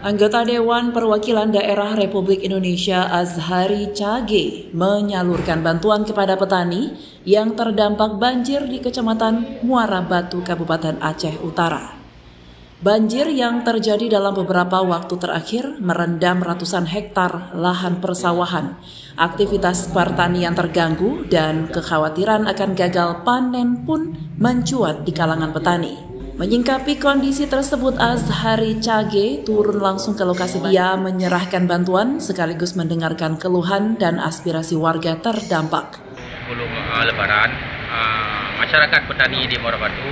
Anggota Dewan Perwakilan Daerah Republik Indonesia Azhari Cage menyalurkan bantuan kepada petani yang terdampak banjir di Kecamatan Muara Batu, Kabupaten Aceh Utara. Banjir yang terjadi dalam beberapa waktu terakhir merendam ratusan hektar lahan persawahan. Aktivitas pertanian terganggu dan kekhawatiran akan gagal panen pun mencuat di kalangan petani. Menyingkapi kondisi tersebut, Azhari Cage turun langsung ke lokasi. Ia menyerahkan bantuan sekaligus mendengarkan keluhan dan aspirasi warga terdampak. Sebelum Lebaran, masyarakat petani di Muara Batu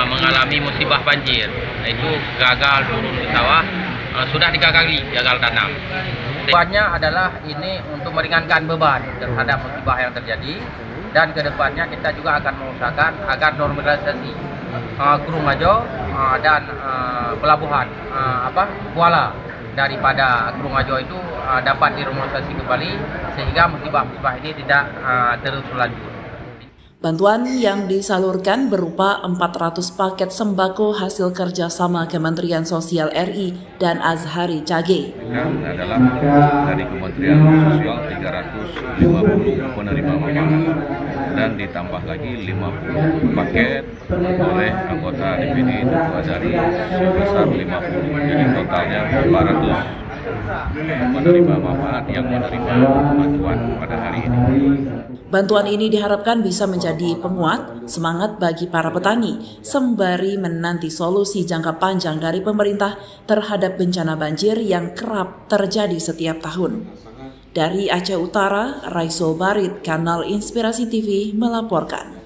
mengalami musibah banjir, yaitu gagal turun ke sawah, sudah 3 kali gagal tanam. Tujuannya adalah ini untuk meringankan beban terhadap musibah yang terjadi, dan kedepannya kita juga akan mengusahakan agar normalisasi Kurungajo dan pelabuhan Kuala daripada Kurungajo itu dapat dinormalisasi kembali sehingga musibah-musibah ini tidak terus berlanjut. Bantuan yang disalurkan berupa 400 paket sembako hasil kerjasama Kementerian Sosial RI dan Azhari Cage. Adalah dari Kementerian Sosial 350 penerima manfaat dan ditambah lagi 50 paket oleh anggota DPD Tuku Azhari sebesar 50. Jadi totalnya 400 penerima manfaat yang menerima bantuan pada hari ini. Bantuan ini diharapkan bisa menjadi penguat semangat bagi para petani sembari menanti solusi jangka panjang dari pemerintah terhadap bencana banjir yang kerap terjadi setiap tahun. Dari Aceh Utara, Raiso Barit, Kanal Inspirasi TV melaporkan.